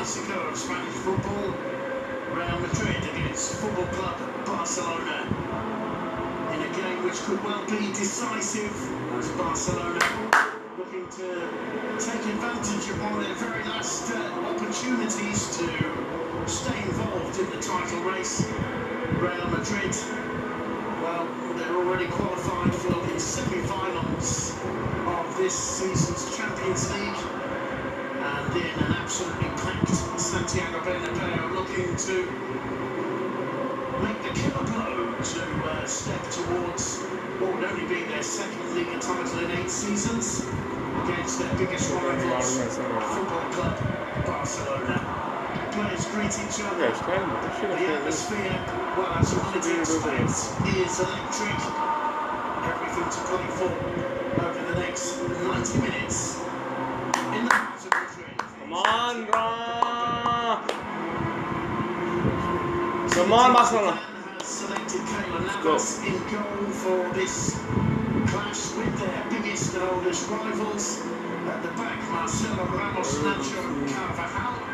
casico of Spanish football, Real Madrid against Football Club Barcelona, in a game which could well be decisive, as Barcelona looking to take advantage of one of their very last opportunities to stay involved in the title race. Real Madrid, well, they're already qualified for the semi-finals of this season's Champions League, and in an absolutely packed Santiago Bernabeu, looking to make the killer blow to step towards what would only be their second Liga title in 8 seasons against their biggest rivals, Football Club Barcelona. Players greet each other. The atmosphere, well, as one would expect, is electric. Everything to play for over the next 90 minutes in the heart of Madrid. Come on, bro! Come on, Barcelona! Has selected Keylor Navas in goal for this clash with their biggest and oldest rivals. At the back, Marcelo Ramos, Nacho and Carvajal.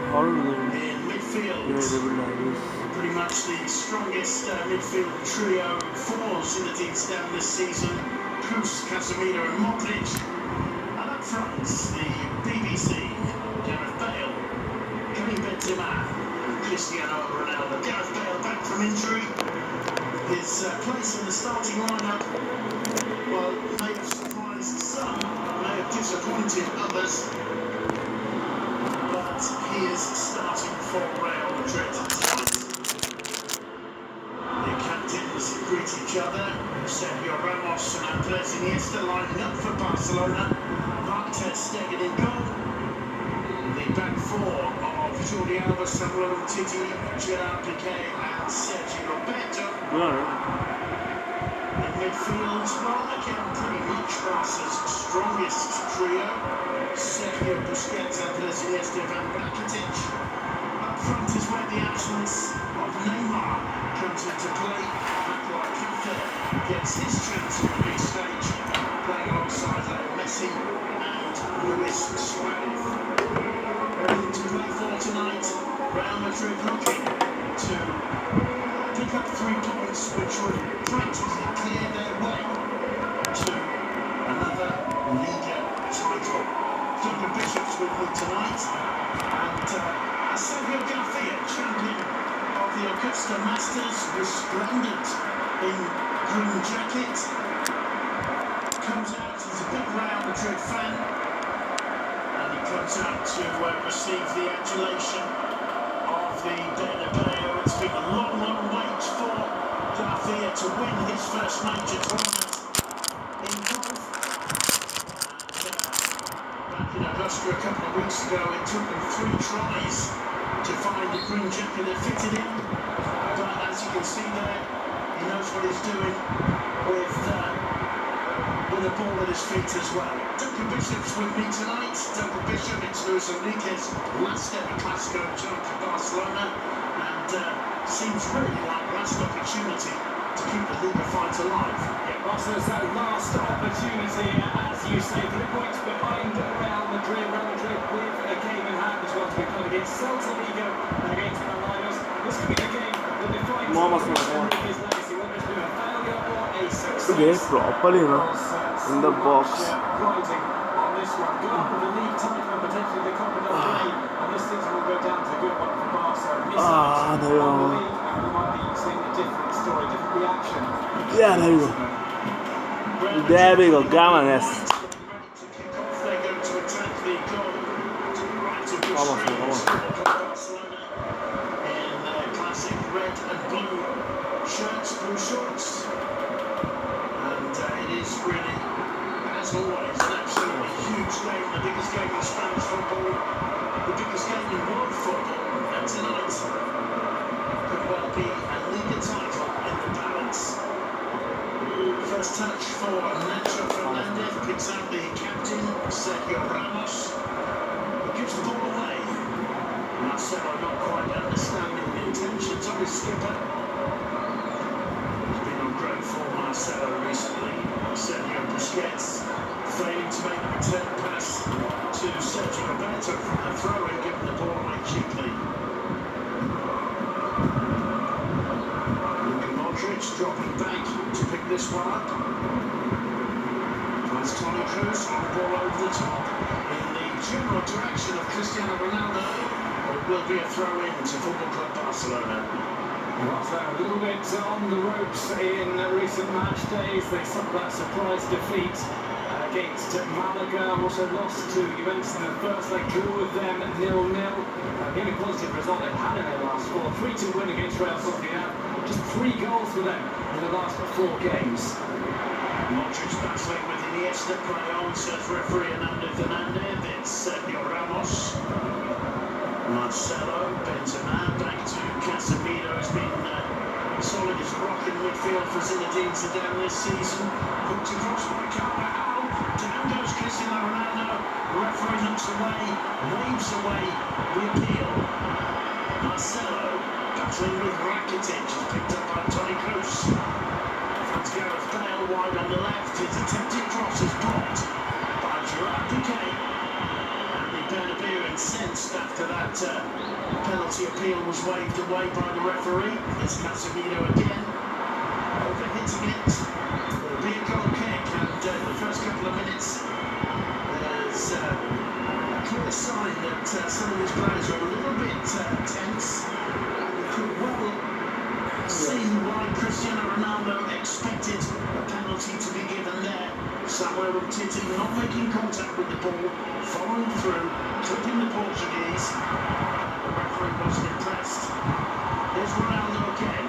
In midfield, pretty much the strongest midfield trio fours in the teams down this season. Kroos, Casemiro and Modric. And up front, the BBC, Gareth Bale, Karim Benzema and Cristiano Ronaldo. Gareth Bale back from injury. His place in the starting lineup, well, may have surprised some, may have disappointed others. He is starting for Real Madrid tonight. The captains greet each other. Sergio Ramos and Andres Iniesta lining up for Barcelona. Mark ter Stegen in goal. The back four of Jordi Alba, Samuel Umtiti, Gerard Piqué and Sergio Roberto. In midfield, well, again, pretty much Barca's strongest trio. Sergio Busquets, Andres Iniesta, Van Rakitic. Up front is where the absence of Neymar comes into play. Like Cafe gets his chance on the big stage, playing alongside Leo Messi and Luis Suarez. Everything to play for tonight. Real Madrid looking to pick up 3 points, which would practically clear their way to another Liga title. Duncan Bishop's with me tonight, and Sergio Garcia, champion of the Augusta Masters, resplendent in green jacket, comes out, he's a big Real Madrid fan, and he comes out to receive the adulation of the Bernabeu. It's been a long, long wait for Garcia to win his first major tournament in golf. Back in Augusta a couple of weeks ago, it took them 3 tries to find the green jacket that fitted him. But as you can see there, he knows what he's doing with a ball at his feet as well. Duncan Bishop's with me tonight. Duncan Bishop, it's Luis Enrique's last ever Clásico job for Barcelona, and seems really like last opportunity to keep the Liga fight alive. Yeah, Barcelona's that last opportunity, as you say, 3 points behind Real Madrid. Real Madrid with a game in hand as well to be played against Celta Vigo and against Palmeiras. This could be the game that defines Enrique's legacy, whether it's been a failure or a success. Okay, properly, no? In the box. Writing on this one. Good up with the league title and potentially the Copa del Rey, and this season will go down to a good one for Barca. There you go. We might be seeing a different story, different reaction. Yeah, there you go. There we go, Gamanes. Vamos. In their classic red and blue shirts, blue shorts. And it is really, as always, an absolutely huge game, the biggest game in Spanish football, the biggest game in world football. And tonight could well be a Liga title in the balance. First touch for Nacho Fernandez, picks out the captain, Sergio Ramos, who gives the ball away. Marcelo not quite understanding the intentions of his skipper. He's been on great form, Marcelo, recently. Sergio Busquets, Roberto from the throw and giving the ball away cheaply. Luka Modric dropping back to pick this one up. As Toni Kroos on the ball over the top in the general direction of Cristiano Ronaldo. It will be a throw in to Football Club Barcelona. Barcelona a little bit on the ropes in recent match days. They suffered that surprise defeat against Malaga, also lost to Juventus in the first leg, drew with them 0-0. The only positive result they've had in their last four, 3-2 win against Real Sociedad, just 3 goals for them in the last 4 games. Modric battling with Iniesta, play on, says referee Hernandez, it's Sergio Ramos. Marcelo, Benzema, back to Casemiro, has been solid as a rock in midfield for Zinedine Zidane this season. Hooked across by Carvajal, down goes Cristiano Ronaldo, the referee looks away, waves away the appeal. Marcelo, battling with Rakitic, is picked up by Toni Kroos. That's Gareth Bale wide on the left, his attempted cross is blocked by Gerard Piqué. Bernabeu incensed after that penalty appeal was waved away by the referee. There's Casemiro again, overhitting it. It'll be a goal kick, and in the first couple of minutes there's a clear sign that some of these players are a little bit tense. You could well see why Cristiano Ronaldo expected a penalty to be given there. Somewhere with Titi not making contact with the ball, following through, clipping the Portuguese. The referee wasn't impressed. Here's Ronaldo again.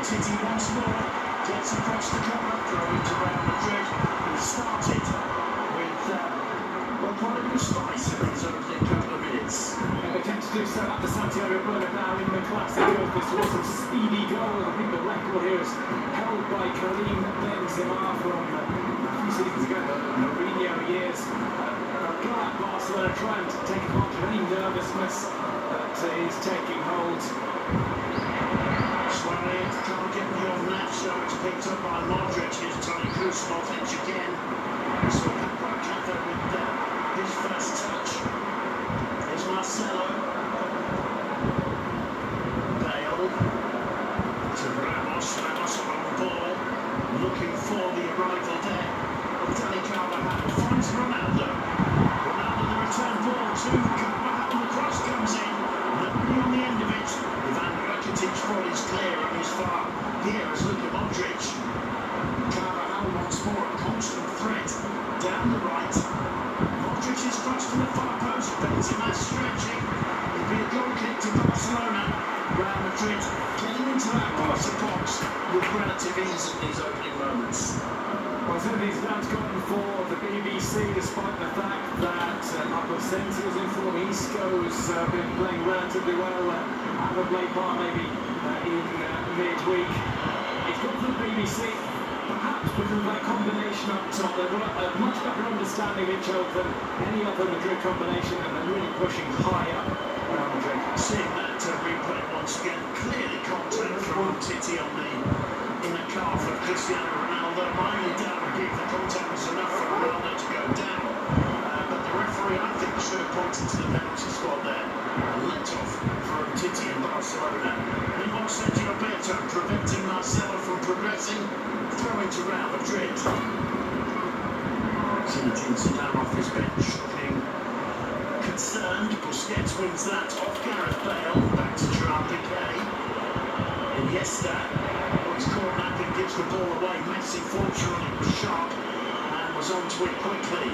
Titi once more gets across the cover, throwing to Real Madrid, who started with quite a bit of spice in these opening couple of minutes. They tend to do so at the Santiago Bernabeu in the Clásico. This was a speedy goal. I think the record here is held by Karim Benzema from seasons ago, Mourinho years. Glad Barcelona trying to take advantage of any nervousness that is taking hold. Suarez can't get beyond that, so it's picked up by Modric. Here's Toni Kroos, Modric again. So Capo with his first touch. Here's Marcelo. Bale to Ramos. Ramos on the ball, looking for the arrival there. Dani Carvajal finds Ronaldo. Ronaldo the return ball to Carvajal. The cross comes in. Nobody on the end of it. Ivan Rakitic's ball is clear and is far. Here is Luka Modric. Carvajal once more a constant threat down the right. Modric is cross to the far post. Benzema stretching. It'll be a goal kick to Barcelona. Real Madrid getting into that Barca box with relative ease in these opening moments. Well, Zinedine Zidane's gone for the BBC, despite the fact that Marco Sensi is in form. Isco's been playing relatively well. Haven't played part maybe in midweek. He's gone for the BBC, perhaps because of that combination up top. They've got a much better understanding of each other than any other Madrid combination, and they're really pushing high up around Madrid. Seeing that replay once again, clearly contact from Titi on the inner calf of Cristiano Ronaldo. My only doubt would be if the contact was enough for Ronaldo to go down. But the referee, I think, should have pointed to the penalty spot there and let off from Titi in Barcelona. Meanwhile, Sergio Roberto preventing Marcelo from progressing, throwing to Real Madrid. Zinedine Zidane off his bench, looking concerned. Busquets wins that off Gareth Bale, back to Gerard Piqué. Iniesta, he's caught napping, gives the ball away. Messi, fortunately, was sharp and was onto it quickly.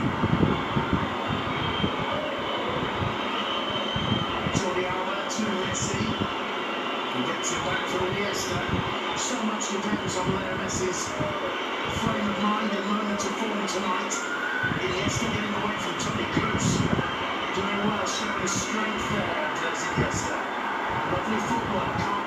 Jordi Alba to Messi. He gets it back from Iniesta. So much depends on Leo Messi's frame of mind and moment of form tonight. Iniesta getting away from Toni Kroos. Doing well, showing strength there. There's Iniesta. Lovely footwork.